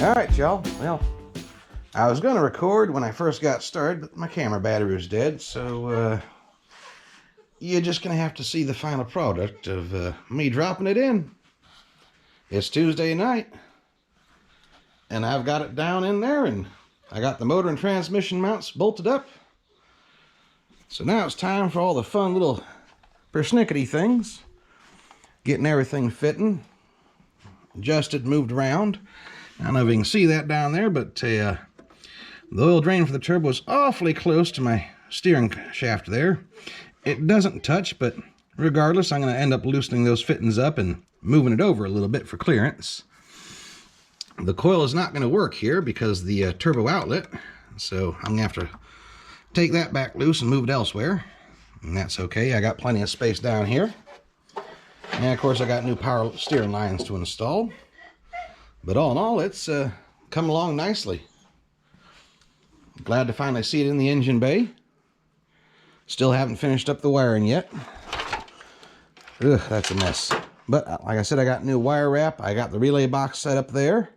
Alright, y'all. Well, I was going to record when I first got started, but my camera battery was dead, so you're just going to have to see the final product of me dropping it in. It's Tuesday night, and I've got it down in there, and I got the motor and transmission mounts bolted up. So now it's time for all the fun little persnickety things. Getting everything fitting, adjusted, moved around. I don't know if you can see that down there, but the oil drain for the turbo is awfully close to my steering shaft there. It doesn't touch, but regardless, I'm going to end up loosening those fittings up and moving it over a little bit for clearance. The coil is not going to work here because the turbo outlet, so I'm going to have to take that back loose and move it elsewhere. And that's okay. I got plenty of space down here. And of course, I got new power steering lines to install. But all in all, it's come along nicely. Glad to finally see it in the engine bay. Still haven't finished up the wiring yet. Ugh, that's a mess. But like I said, I got new wire wrap. I got the relay box set up there.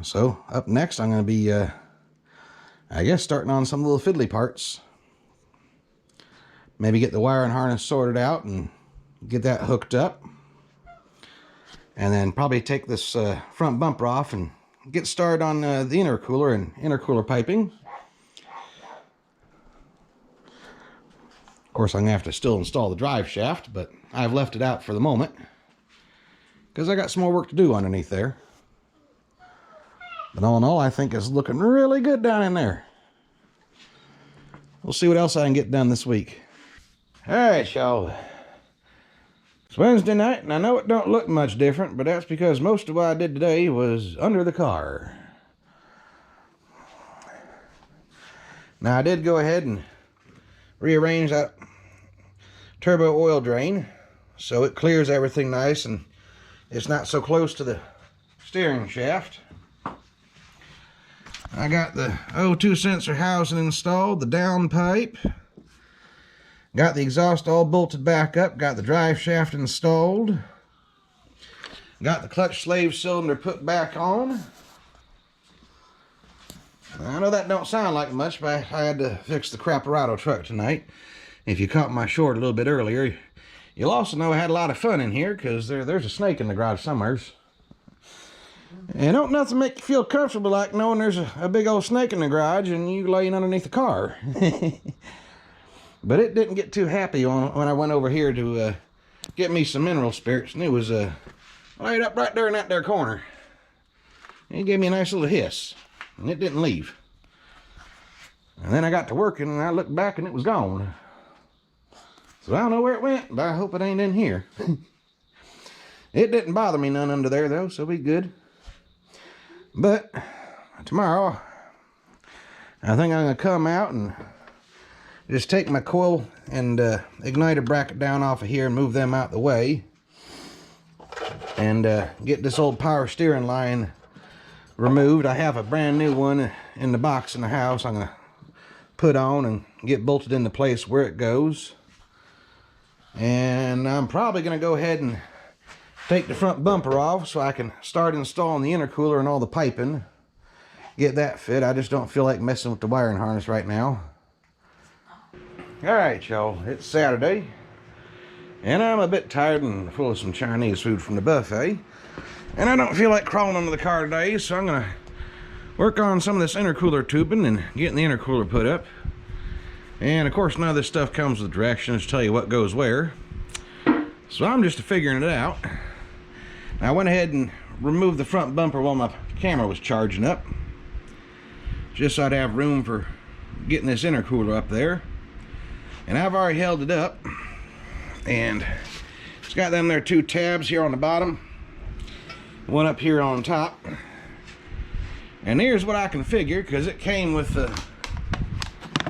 So up next, I'm going to be, I guess, starting on some little fiddly parts. Maybe get the wiring harness sorted out and get that hooked up. And then probably take this front bumper off and get started on the intercooler and intercooler piping. Of course, I'm going to have to still install the drive shaft, but I've left it out for the moment because I got some more work to do underneath there. But all in all, I think it's looking really good down in there. We'll see what else I can get done this week. All right, y'all. It's Wednesday night, and I know it don't look much different, but that's because most of what I did today was under the car. Now, I did go ahead and rearrange that turbo oil drain so it clears everything nice and it's not so close to the steering shaft. I got the O2 sensor housing installed, the downpipe. Got the exhaust all bolted back up, got the drive shaft installed. Got the clutch slave cylinder put back on. I know that don't sound like much, but I had to fix the Crapperado truck tonight. If you caught my short a little bit earlier, you'll also know I had a lot of fun in here because there's a snake in the garage somewheres. And don't nothing make you feel comfortable like knowing there's a big old snake in the garage and you laying underneath the car. But it didn't get too happy when I went over here to get me some mineral spirits, and it was laid up right there in that there corner. And it gave me a nice little hiss, and it didn't leave. And then I got to working, and I looked back, and it was gone. So I don't know where it went, but I hope it ain't in here. It didn't bother me none under there, though, so we good. But tomorrow, I think I'm going to come out and just take my coil and igniter bracket down off of here and move them out the way. And get this old power steering line removed. I have a brand new one in the box in the house I'm going to put on and get bolted into place where it goes. And I'm probably going to go ahead and take the front bumper off so I can start installing the intercooler and all the piping. Get that fit. I just don't feel like messing with the wiring harness right now. Alright, y'all, it's Saturday, and I'm a bit tired and full of some Chinese food from the buffet, and I don't feel like crawling under the car today, so I'm going to work on some of this intercooler tubing and getting the intercooler put up. And of course, none of this stuff comes with directions to tell you what goes where, so I'm just figuring it out. I went ahead and removed the front bumper while my camera was charging up, just so I'd have room for getting this intercooler up there. And I've already held it up, and it's got them there two tabs here on the bottom, one up here on top. And here's what I can figure, because it came with a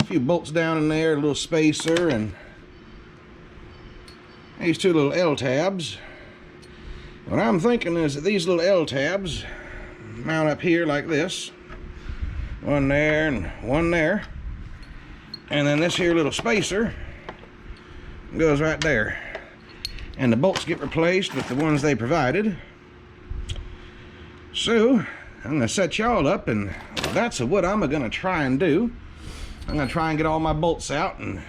few bolts down in there, a little spacer, and these two little L tabs. What I'm thinking is that these little L tabs mount up here like this, one there and one there. And then this here little spacer goes right there. And the bolts get replaced with the ones they provided. So I'm gonna set y'all up, and that's what I'm gonna try and do. I'm gonna try and get all my bolts out and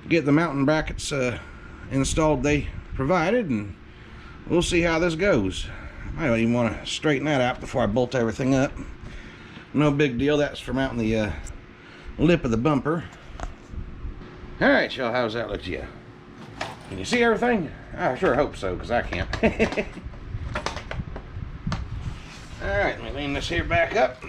get the mounting brackets installed they provided, and we'll see how this goes. I don't even want to straighten that out before I bolt everything up. No big deal, that's for mounting the lip of the bumper. Alright, y'all, how does that look to you? Can you see everything? I sure hope so, because I can't. Alright, let me lean this here back up.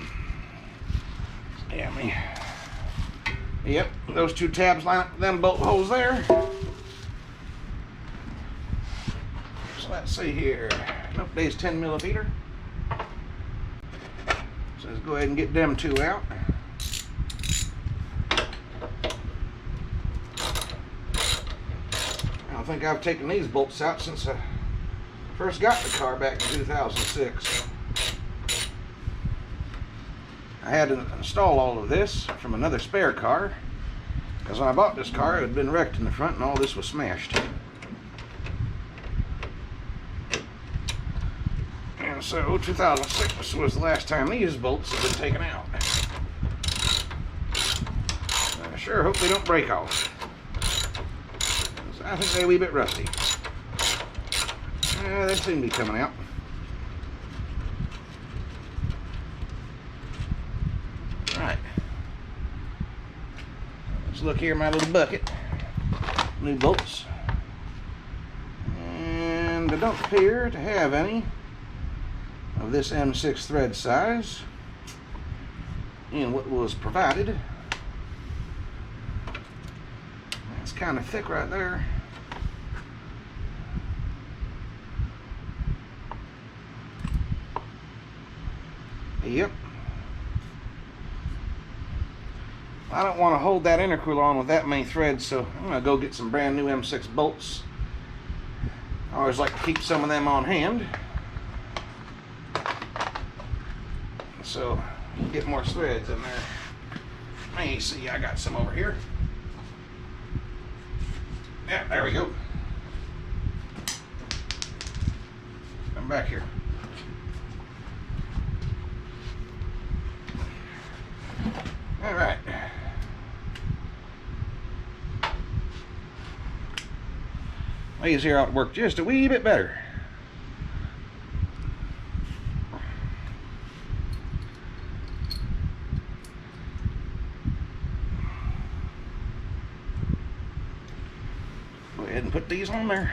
Yep, those two tabs line up with them bolt holes there. So let's see here. Nope, they's 10 millimeter. So let's go ahead and get them two out. I don't think I've taken these bolts out since I first got the car back in 2006. I had to install all of this from another spare car, because when I bought this car it had been wrecked in the front and all this was smashed. And so 2006 was the last time these bolts have been taken out. I sure hope they don't break off. I think they're a wee bit rusty. They seem to be coming out. Right. Let's look here in my little bucket. New bolts. And I don't appear to have any of this M6 thread size in what was provided. That's kind of thick right there. Yep. I don't want to hold that intercooler on with that many threads, so I'm going to go get some brand new M6 bolts. I always like to keep some of them on hand, so get more threads in there. Let me see, I got some over here. Yeah, there we go. Come back here. All right. These here ought to work just a wee bit better. Go ahead and put these on there.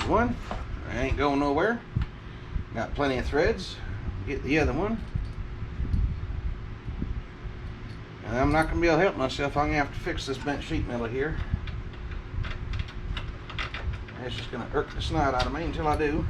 One, I ain't going nowhere. Got plenty of threads. Get the other one. And I'm not going to be able to help myself. I'm going to have to fix this bent sheet metal here. It's just going to irk the snot out of me until I do.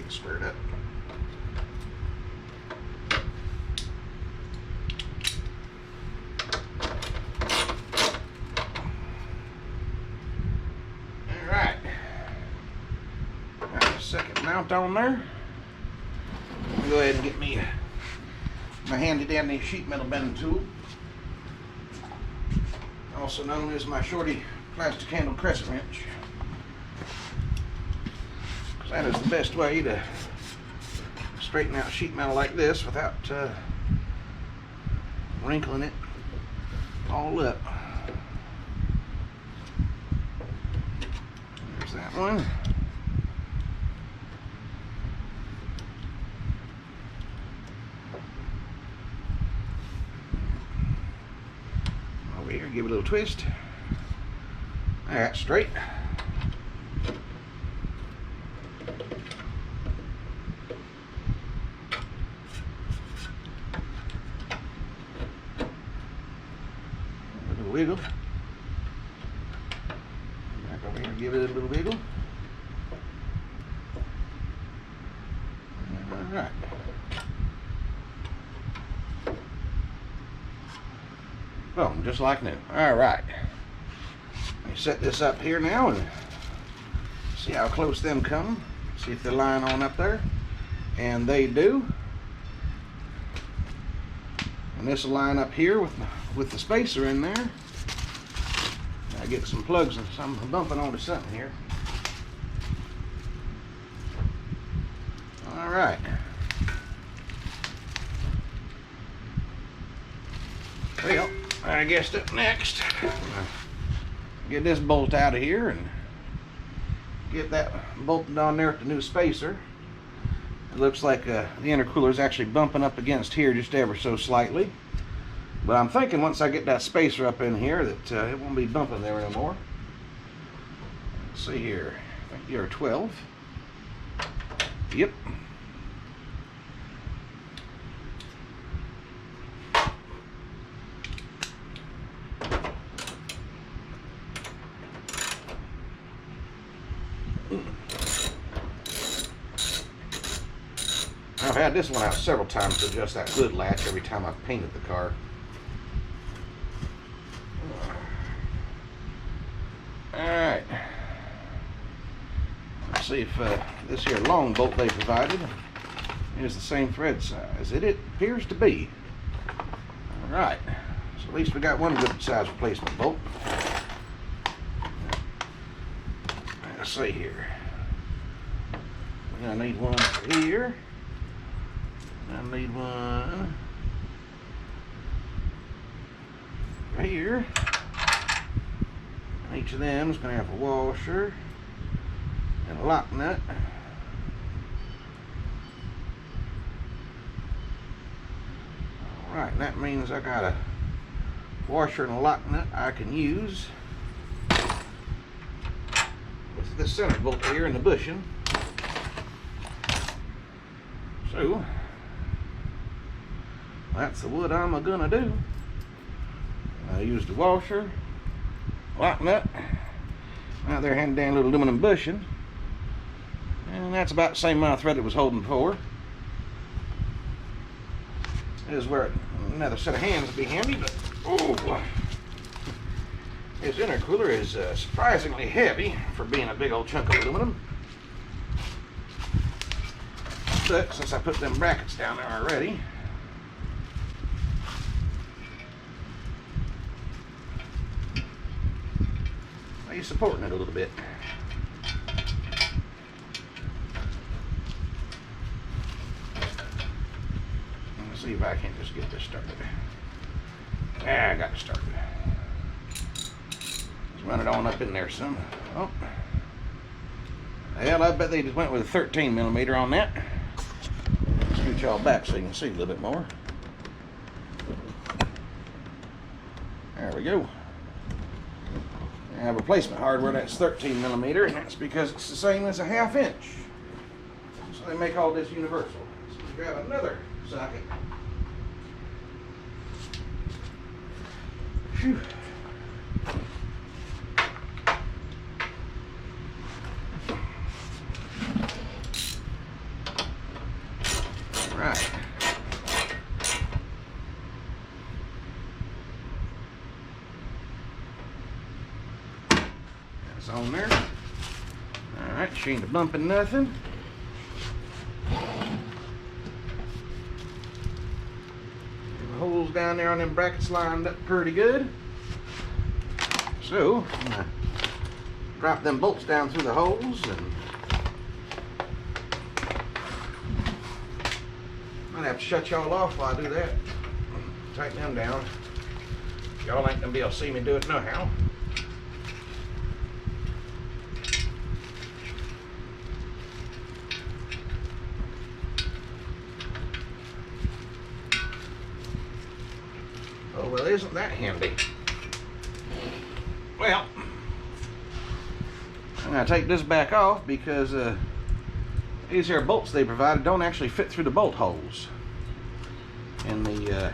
Squared up. All right. Got a second mount on there. Let me go ahead and get me my handy dandy sheet metal bending tool, also known as my shorty plastic handle crescent wrench. That is the best way to straighten out sheet metal like this without wrinkling it all up. one. Over here, give it a little twist. Alright, straight. A little wiggle. Back over here, give it a little wiggle. Alright. Boom, just like new. Alright. Let me set this up here now and see how close them come. See if they line on up there. And they do. And this will line up here with the spacer in there. I get some plugs and I'm bumping onto something here. Alright. Well, I guess up next, get this bolt out of here and get that bolted on there with the new spacer. It looks like the intercooler is actually bumping up against here just ever so slightly. But I'm thinking once I get that spacer up in here that it won't be bumping there anymore. Let's see here. I think you're 12. Yep. I've had this one out several times to adjust that hood latch every time I've painted the car. Alright. Let's see if this here long bolt they provided is the same thread size. It appears to be. Alright. So at least we got one good size replacement bolt. Let's see here. We're going to need one for here. I need one right here. And each of them is going to have a washer and a lock nut. Alright, that means I got a washer and a lock nut I can use with this center bolt here in the bushing. So that's what I'm gonna do. I used the washer, lock nut, out there hand down little aluminum bushing, and that's about the same amount of thread it was holding before. This is where another set of hands would be handy, but oh, this intercooler is surprisingly heavy for being a big old chunk of aluminum. But since I put them brackets down there already, he's supporting it a little bit. Let's see if I can just get this started. I got it started. Let's run it on up in there some. Oh, well, I bet they just went with a 13mm on that. Scoot y'all back so you can see a little bit more. There we go. I have replacement hardware that's 13mm, and that's because it's the same as a 1/2 inch. So they make all this universal. So let's grab another socket. Whew. All right. On there. Alright, she ain't bumping nothing. The holes down there on them brackets lined up pretty good. So, I'm gonna drop them bolts down through the holes and might have to shut y'all off while I do that. Tighten them down. Y'all ain't gonna be able to see me do it no how. well, isn't that handy? Well, I'm going to take this back off because these here bolts they provided don't actually fit through the bolt holes in the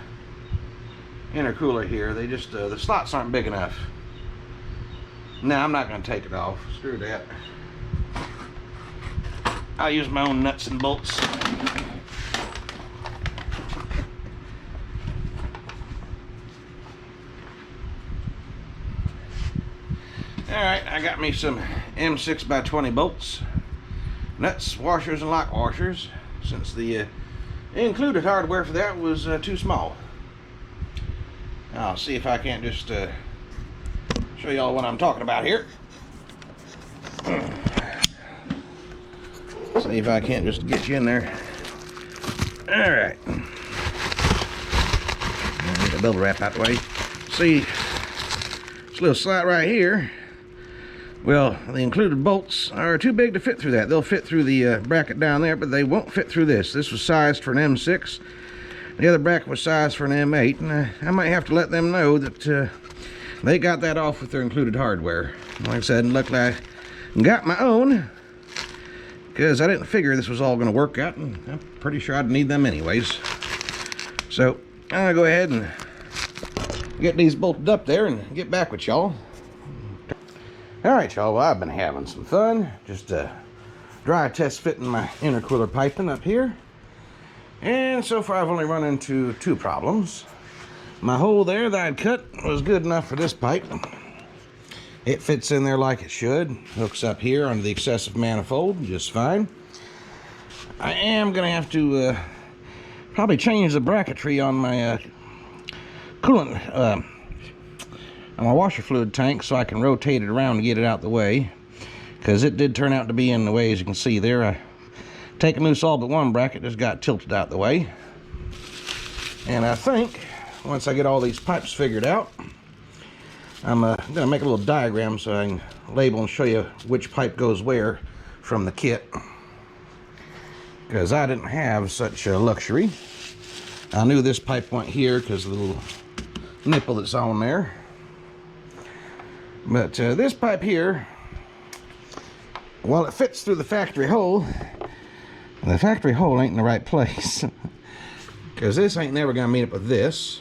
intercooler here. They just, the slots aren't big enough. No, I'm not going to take it off. Screw that. I'll use my own nuts and bolts. Alright, I got me some M6x20 bolts, nuts, washers, and lock washers, since the included hardware for that was too small. I'll see if I can't just show y'all what I'm talking about here. See if I can't just get you in there. Alright. Get the bubble wrap out the way. See, this little slot right here, well, the included bolts are too big to fit through that. They'll fit through the bracket down there, but they won't fit through this. This was sized for an M6. The other bracket was sized for an M8, and I might have to let them know that they got that off with their included hardware. Like I said, luckily I got my own, because I didn't figure this was all going to work out, and I'm pretty sure I'd need them anyways. So I'll go ahead and get these bolted up there and get back with y'all. Alright y'all, well, I've been having some fun, just dry test fitting my intercooler piping up here. And so far I've only run into two problems. My hole there that I'd cut was good enough for this pipe. It fits in there like it should. Hooks up here under the excessive manifold just fine. I am going to have to probably change the bracketry on my coolant, on my washer fluid tank, so I can rotate it around and get it out the way. Because it did turn out to be in the way, as you can see there. I taken loose all but one bracket, just got tilted out the way. And I think once I get all these pipes figured out, I'm going to make a little diagram so I can label and show you which pipe goes where from the kit. Because I didn't have such a luxury. I knew this pipe went here because of the little nipple that's on there. But this pipe here, while it fits through the factory hole ain't in the right place. Because this ain't never going to meet up with this.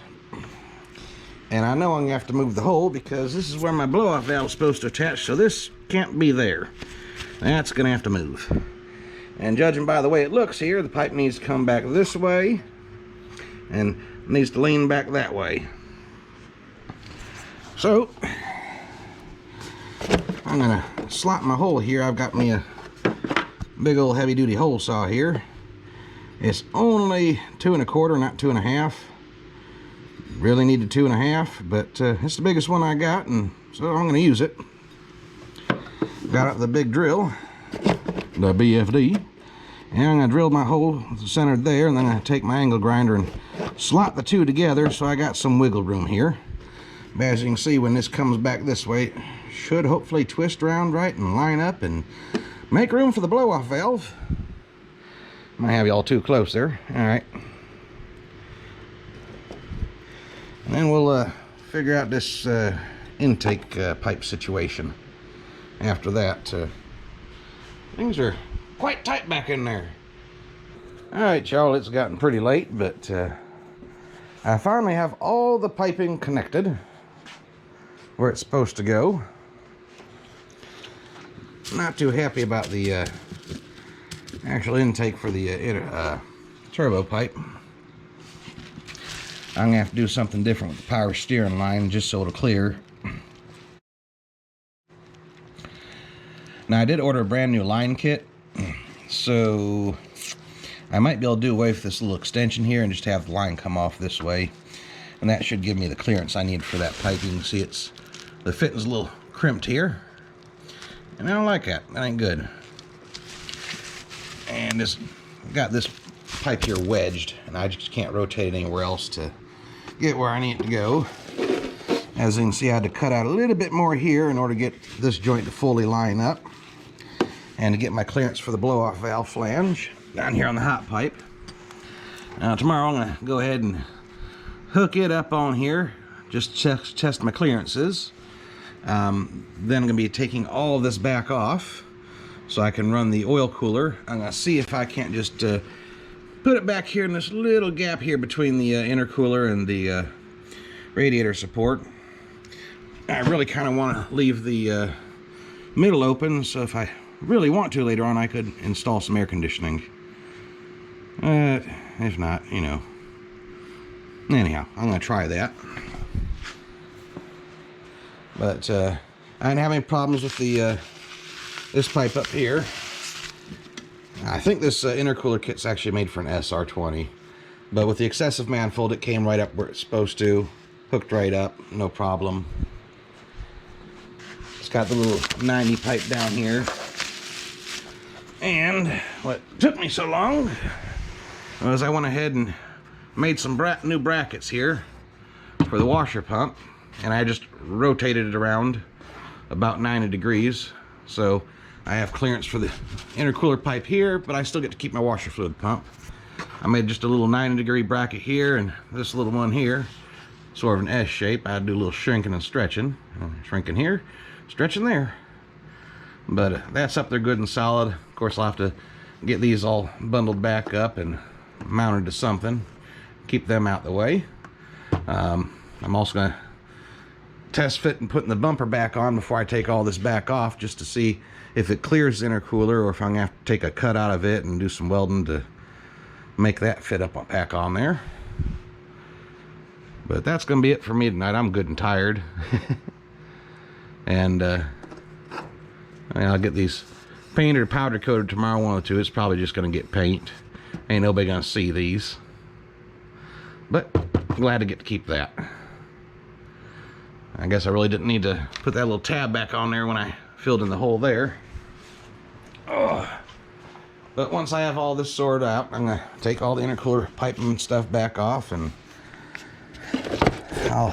And I know I'm going to have to move the hole because this is where my blow-off valve is supposed to attach, so this can't be there. That's going to have to move. And judging by the way it looks here, the pipe needs to come back this way and needs to lean back that way. So, I'm going to slot my hole here. I've got me a big old heavy-duty hole saw here. It's only 2 1/4, not 2 1/2. Really needed 2 1/2, but it's the biggest one I got, and so I'm going to use it. Got out the big drill, the BFD, and I'm going to drill my hole centered there, and then I take my angle grinder and slot the two together so I got some wiggle room here. But as you can see, when this comes back this way, it should hopefully twist around right and line up and make room for the blow-off valve. Might have you all too close there. Alright. And then we'll figure out this intake pipe situation. After that, things are quite tight back in there. Alright y'all, it's gotten pretty late, but I finally have all the piping connected where it's supposed to go. Not too happy about the actual intake for the turbo pipe. I'm gonna have to do something different with the power steering line just so it'll clear. Now I did order a brand new line kit, so I might be able to do away with this little extension here and just have the line come off this way, and that should give me the clearance I need for that pipe. You can see the fitting's a little crimped here, and I don't like that. That ain't good. And got this pipe here wedged, and I just can't rotate it anywhere else to get where I need it to go. As you can see, I had to cut out a little bit more here in order to get this joint to fully line up and to get my clearance for the blow-off valve flange down here on the hot pipe. Now tomorrow I'm going to go ahead and hook it up on here. just test my clearances. Then I'm going to be taking all of this back off so I can run the oil cooler. I'm going to see if I can't just put it back here in this little gap here between the intercooler and the radiator support. I really kind of want to leave the middle open, so if I really want to later on, I could install some air conditioning. If not, you know. Anyhow, I'm going to try that. But I didn't have any problems with the this pipe up here. I think this intercooler kit's actually made for an SR20, but with the excessive manifold, it came right up where it's supposed to, hooked right up, no problem. It's got the little 90 pipe down here. And what took me so long was I went ahead and made some new brackets here for the washer pump, and I just rotated it around about 90 degrees, so I have clearance for the intercooler pipe here, but I still get to keep my washer fluid pump. I made just a little 90-degree bracket here and this little one here, sort of an S shape. I had to do a little shrinking and stretching. Shrinking here, stretching there. But that's up there good and solid. Of course, I'll have to get these all bundled back up and mounted to something. Keep them out the way. I'm also going to test fit and putting the bumper back on before I take all this back off, just to see if it clears the intercooler or if I'm going to have to take a cut out of it and do some welding to make that fit up back on there. But that's going to be it for me tonight. I'm good and tired. And I'll get these painted or powder coated tomorrow. One or two. It's probably just going to get paint. Ain't nobody going to see these. But I'm glad to get to keep that. I guess I really didn't need to put that little tab back on there when I filled in the hole there. Oh. But once I have all this sorted out, I'm going to take all the intercooler piping and stuff back off, and I'll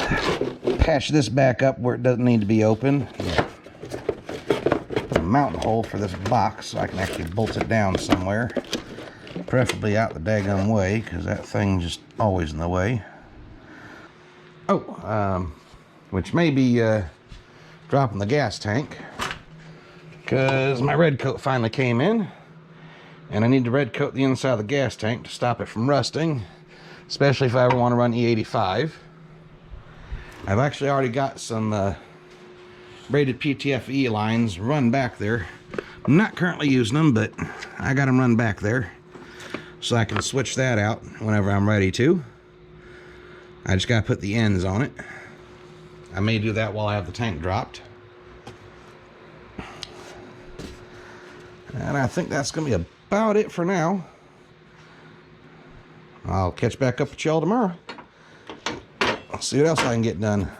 patch this back up where it doesn't need to be open. Put a mounting hole for this box so I can actually bolt it down somewhere. Preferably out the daggone way, because that thing's just always in the way. Oh, which may be dropping the gas tank, because my red coat finally came in, and I need to red coat the inside of the gas tank to stop it from rusting, especially if I ever want to run E85. I've actually already got some braided PTFE lines run back there. I'm not currently using them, but I got them run back there, so I can switch that out whenever I'm ready to. I just gotta put the ends on it. I may do that while I have the tank dropped. And I think that's gonna be about it for now. I'll catch back up with y'all tomorrow. I'll see what else I can get done.